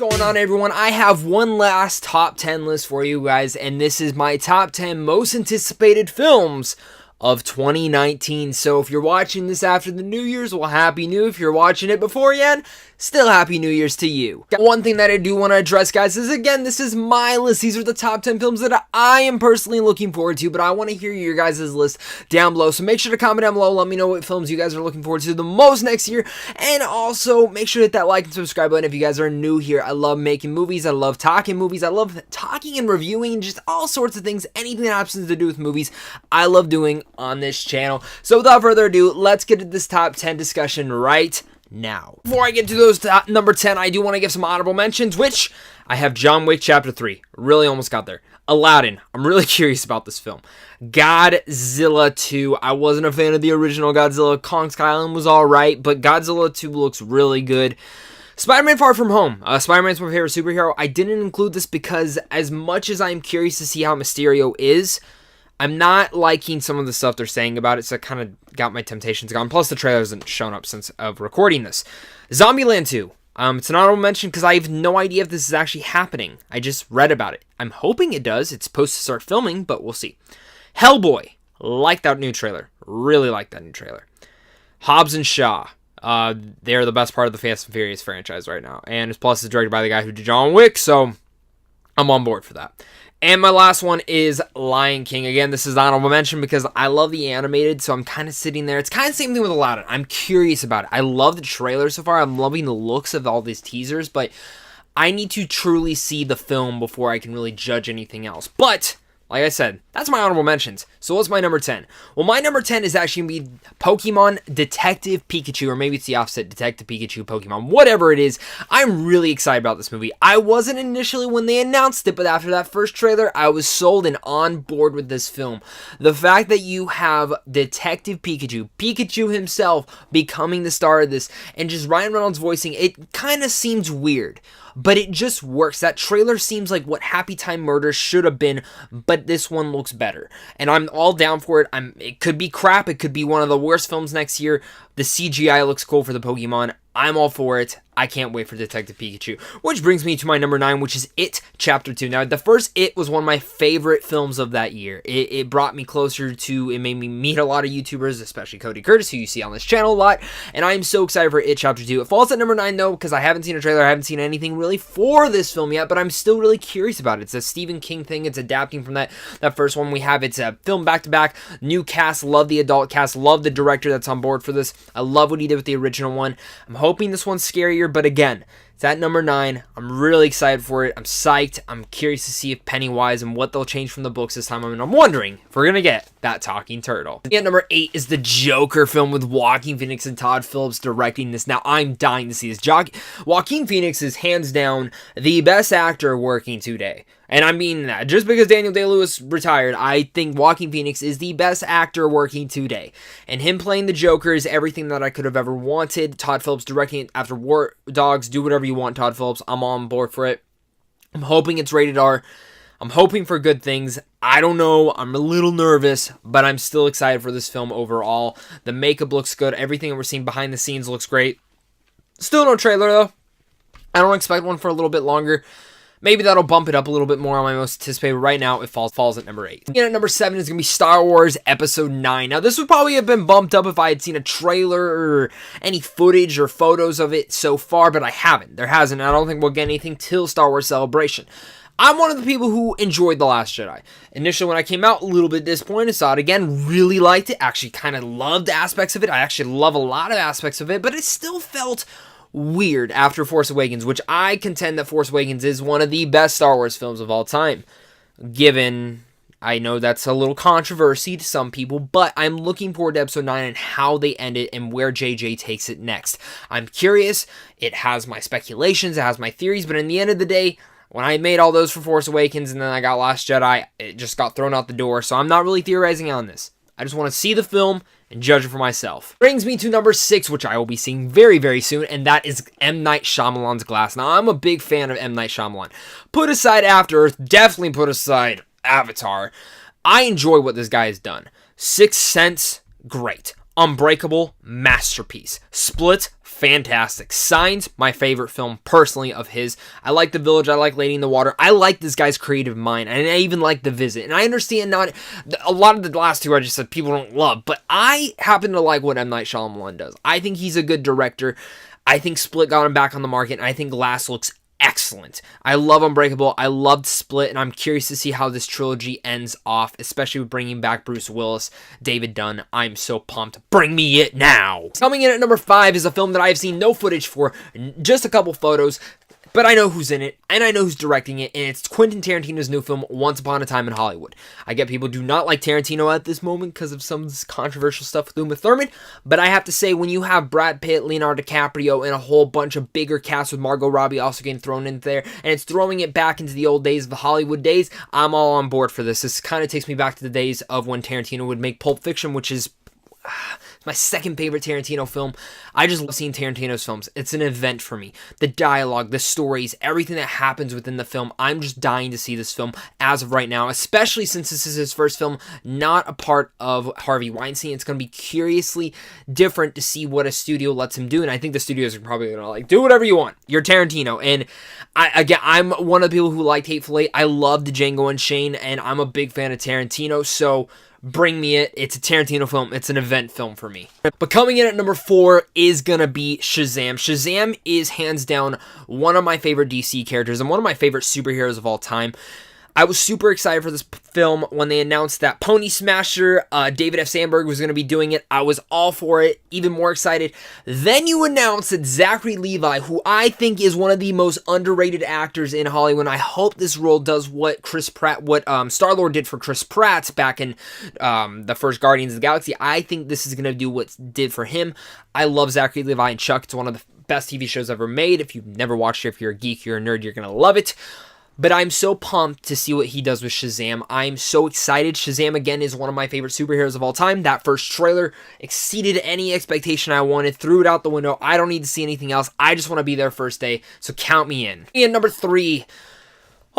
going on, everyone? I have one last top 10 list for you guys, and this is my top 10 most anticipated films of 2019. So if you're watching this after the New Year's, well, Happy New. If you're watching it beforehand, still Happy New Year's to you. One thing that I do want to address, guys, is again, this is my list. These are the top 10 films that I am personally looking forward to, but I want to hear your guys' list down below. So make sure to comment down below. Let me know what films you guys are looking forward to the most next year. And also, make sure to hit that like and subscribe button if you guys are new here. I love making movies. I love talking movies. I love talking and reviewing just all sorts of things. Anything that happens to do with movies, I love doing on this channel. So without further ado, let's get to this top 10 discussion right now. Before I get to those number 10, I do want to give some honorable mentions, which I have John Wick Chapter 3. Really almost got there. Aladdin. I'm really curious about this film. Godzilla 2. I wasn't a fan of the original Godzilla. Kong Skull Island was alright, but Godzilla 2 looks really good. Spider-Man Far From Home. Spider-Man's my favorite superhero. I didn't include this because as much as I'm curious to see how Mysterio is, I'm not liking some of the stuff they're saying about it, so it kind of got my temptations gone. Plus, the trailer hasn't shown up since of recording this. Zombieland 2. It's an honorable mention because I have no idea if this is actually happening. I just read about it. I'm hoping it does. It's supposed to start filming, but we'll see. Hellboy. Like that new trailer. Really like that new trailer. Hobbs and Shaw. They're the best part of the Fast and Furious franchise right now. And plus, it's directed by the guy who did John Wick, so I'm on board for that. And my last one is Lion King. Again, this is an honorable mention because I love the animated, so I'm kind of sitting there. It's kind of the same thing with Aladdin. I'm curious about it. I love the trailer so far. I'm loving the looks of all these teasers, but I need to truly see the film before I can really judge anything else. But like I said, that's my honorable mentions. So what's my number 10? Well, my number 10 is actually going to be Pokemon Detective Pikachu, or maybe it's the opposite, Detective Pikachu Pokemon. Whatever it is, I'm really excited about this movie. I wasn't initially when they announced it, but after that first trailer, I was sold and on board with this film. The fact that you have Detective Pikachu, Pikachu himself, becoming the star of this, and just Ryan Reynolds voicing, it kind of seems weird. But it just works. That trailer seems like what Happy Time Murders should have been, but this one looks better. And I'm all down for it. It could be crap. It could be one of the worst films next year. The CGI looks cool for the Pokemon. I'm all for it. I can't wait for Detective Pikachu. Which brings me to my number 9, which is It Chapter 2. Now, the first It was one of my favorite films of that year. It brought me closer to, it made me meet a lot of YouTubers, especially Cody Curtis, who you see on this channel a lot. And I'm so excited for It Chapter 2. It falls at number 9, though, because I haven't seen a trailer. I haven't seen anything really for this film yet, but I'm still really curious about it. It's a Stephen King thing. It's adapting from that first one we have. It's a film back-to-back. New cast. Love the adult cast. Love the director that's on board for this. I love what he did with the original one. I'm hoping this one's scarier, but again, it's at number 9. I'm really excited for it. I'm psyched. I'm curious to see if Pennywise and what they'll change from the books this time. I mean, I'm wondering if we're going to get that talking turtle. At number 8 is the Joker film with Joaquin Phoenix and Todd Phillips directing this. Now, I'm dying to see this. Joaquin Phoenix is hands down the best actor working today. And I mean that. Just because Daniel Day-Lewis retired, I think Joaquin Phoenix is the best actor working today. And him playing the Joker is everything that I could have ever wanted. Todd Phillips directing it after War Dogs. Do whatever you want, Todd Phillips. I'm on board for it. I'm hoping it's rated R. I'm hoping for good things. I don't know. I'm a little nervous, but I'm still excited for this film overall. The makeup looks good. Everything that we're seeing behind the scenes looks great. Still no trailer, though. I don't expect one for a little bit longer. Maybe that'll bump it up a little bit more on my most anticipated. Right now, it falls at number 8. And at number 7 is going to be Star Wars Episode 9. Now, this would probably have been bumped up if I had seen a trailer or any footage or photos of it so far, but I haven't. There hasn't. I don't think we'll get anything till Star Wars Celebration. I'm one of the people who enjoyed The Last Jedi. Initially, when I came out, a little bit disappointed. Saw it again, really liked it. Actually, kind of loved aspects of it. I actually love a lot of aspects of it, but it still felt weird after Force Awakens, which I contend that Force Awakens is one of the best Star Wars films of all time. Given, I know that's a little controversy to some people, but I'm looking forward to Episode 9 and how they end it and where JJ takes it next. I'm curious. It has my speculations, it has my theories, but in the end of the day, when I made all those for Force Awakens and then I got Last Jedi, it just got thrown out the door, so I'm not really theorizing on this. I just want to see the film and judge it for myself. Brings me to number 6, which I will be seeing very, very soon, and that is M. Night Shyamalan's Glass. Now, I'm a big fan of M. Night Shyamalan. Put aside After Earth, definitely put aside Avatar. I enjoy what this guy has done. Sixth Sense, great. Unbreakable, masterpiece. Split, fantastic. Signs, my favorite film personally of his. I like The Village, I like Lady in the Water. I like this guy's creative mind, and I even like The Visit. And I understand not a lot of the last two I just said people don't love, but I happen to like what M. Night Shyamalan does. I think he's a good director. I think Split got him back on the market, and I think Glass looks excellent. I love Unbreakable. I loved Split, and I'm curious to see how this trilogy ends off, especially with bringing back Bruce Willis, David Dunn. I'm so pumped. Bring me it now. Coming in at number 5 is a film that I have seen no footage for, just a couple photos, but I know who's in it, and I know who's directing it, and it's Quentin Tarantino's new film, Once Upon a Time in Hollywood. I get people do not like Tarantino at this moment because of some of this controversial stuff with Uma Thurman, but I have to say, when you have Brad Pitt, Leonardo DiCaprio, and a whole bunch of bigger casts with Margot Robbie also getting thrown in there, and it's throwing it back into the old days of the Hollywood days, I'm all on board for this. This kind of takes me back to the days of when Tarantino would make Pulp Fiction, which is my second favorite Tarantino film. I just love seeing Tarantino's films. It's an event for me. The dialogue, the stories, everything that happens within the film. I'm just dying to see this film as of right now, especially since this is his first film, not a part of Harvey Weinstein. It's going to be curiously different to see what a studio lets him do, and I think the studios are probably going to like, do whatever you want. You're Tarantino, and I'm one of the people who liked Hateful Eight. I loved Django Unchained, and I'm a big fan of Tarantino, so bring me it. It's a Tarantino film. It's an event film for me. But coming in at number 4 is gonna be Shazam. Shazam is hands down one of my favorite DC characters and one of my favorite superheroes of all time. I was super excited for this film when they announced that Pony Smasher, David F. Sandberg was going to be doing it. I was all for it, even more excited. Then you announced that Zachary Levi, who I think is one of the most underrated actors in Hollywood, I hope this role does what Star-Lord did for Chris Pratt back in the first Guardians of the Galaxy. I think this is going to do what it did for him. I love Zachary Levi and Chuck. It's one of the best TV shows ever made. If you've never watched it, if you're a geek, you're a nerd, you're going to love it. But I'm so pumped to see what he does with Shazam. I'm so excited. Shazam, again, is one of my favorite superheroes of all time. That first trailer exceeded any expectation I wanted, threw it out the window. I don't need to see anything else. I just want to be there first day, so count me in. And number 3,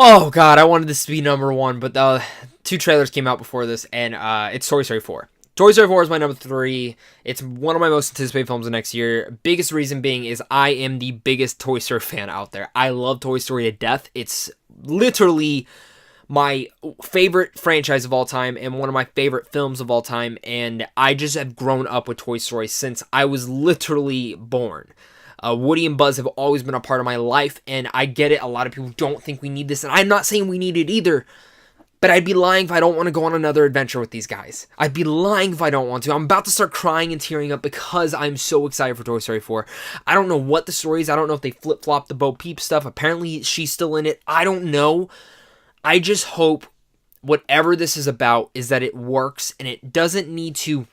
oh God, I wanted this to be number 1, but the 2 trailers came out before this, and it's Toy Story 4. Toy Story 4 is my number 3. It's one of my most anticipated films of next year. Biggest reason being is I am the biggest Toy Story fan out there. I love Toy Story to death. It's literally my favorite franchise of all time and one of my favorite films of all time, and I just have grown up with Toy Story since I was literally born. Woody and Buzz have always been a part of my life, and I get it. A lot of people don't think we need this, and I'm not saying we need it either. But I'd be lying if I don't want to go on another adventure with these guys. I'd be lying if I don't want to. I'm about to start crying and tearing up because I'm so excited for Toy Story 4. I don't know what the story is. I don't know if they flip-flopped the Bo Peep stuff. Apparently, she's still in it. I don't know. I just hope whatever this is about is that it works and it doesn't need to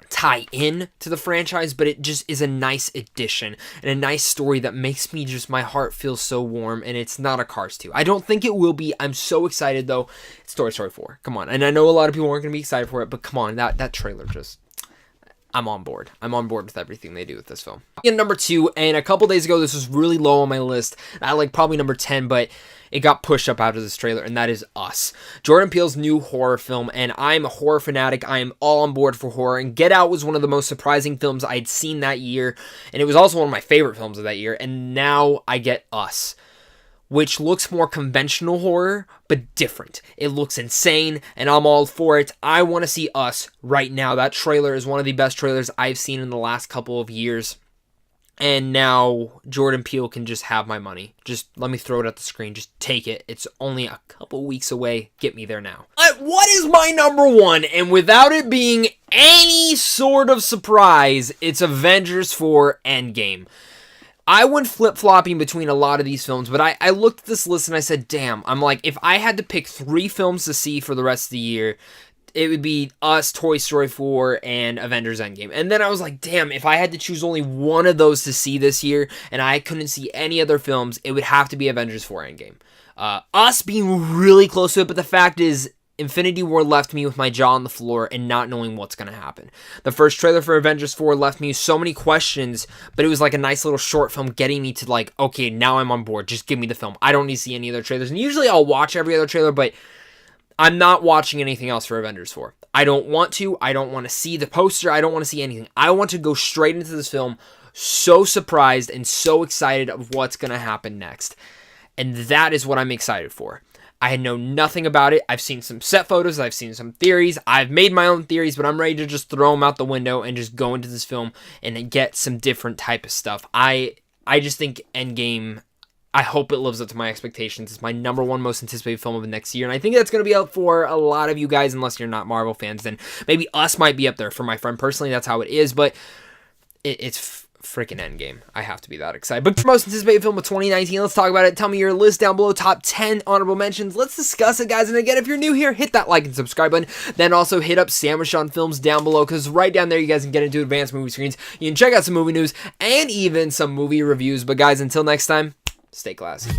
tie in to the franchise, but it just is a nice addition and a nice story that makes me just, my heart feels so warm, and it's not a Cars 2. I don't think it will be. I'm so excited though. It's Toy Story 4. Come on. And I know a lot of people aren't going to be excited for it, but come on, that trailer just, I'm on board. I'm on board with everything they do with this film. And number 2, and a couple days ago, this was really low on my list. I like probably number 10, but it got pushed up out of this trailer, and that is Us. Jordan Peele's new horror film, and I'm a horror fanatic. I am all on board for horror, and Get Out was one of the most surprising films I'd seen that year, and it was also one of my favorite films of that year, and now I get Us, which looks more conventional horror, but different. It looks insane, and I'm all for it. I want to see Us right now. That trailer is one of the best trailers I've seen in the last couple of years. And now Jordan Peele can just have my money. Just let me throw it at the screen. Just take it. It's only a couple weeks away. Get me there now. What is my number 1? And without it being any sort of surprise, it's Avengers 4 Endgame. I went flip-flopping between a lot of these films, but I looked at this list and I said, damn, I'm like, if I had to pick 3 films to see for the rest of the year, it would be Us, Toy Story 4, and Avengers Endgame. And then I was like, damn, if I had to choose only one of those to see this year, and I couldn't see any other films, it would have to be Avengers 4 Endgame. Us being really close to it, but the fact is, Infinity War left me with my jaw on the floor and not knowing what's going to happen. The first trailer for Avengers 4 left me with so many questions, but it was like a nice little short film getting me to like, okay, now I'm on board. Just give me the film. I don't need to see any other trailers. And usually I'll watch every other trailer, but I'm not watching anything else for Avengers 4. I don't want to see the poster. I don't want to see anything. I want to go straight into this film so surprised and so excited of what's going to happen next. And that is what I'm excited for. I know nothing about it. I've seen some set photos. I've seen some theories. I've made my own theories, but I'm ready to just throw them out the window and just go into this film and get some different type of stuff. I just think Endgame, I hope it lives up to my expectations. It's my number one most anticipated film of the next year, and I think that's going to be out for a lot of you guys, unless you're not Marvel fans. Then maybe Us might be up there. For my friend personally, that's how it is, but it's freaking Endgame. I have to be that excited. But for most anticipated film of 2019, let's talk about it. Tell me your list down below, top 10 honorable mentions. Let's discuss it, guys. And again, if you're new here, hit that like and subscribe button. Then also hit up Sandwich on Films down below, because right down there you guys can get into advanced movie screens. You can check out some movie news and even some movie reviews. But guys, until next time, stay classy.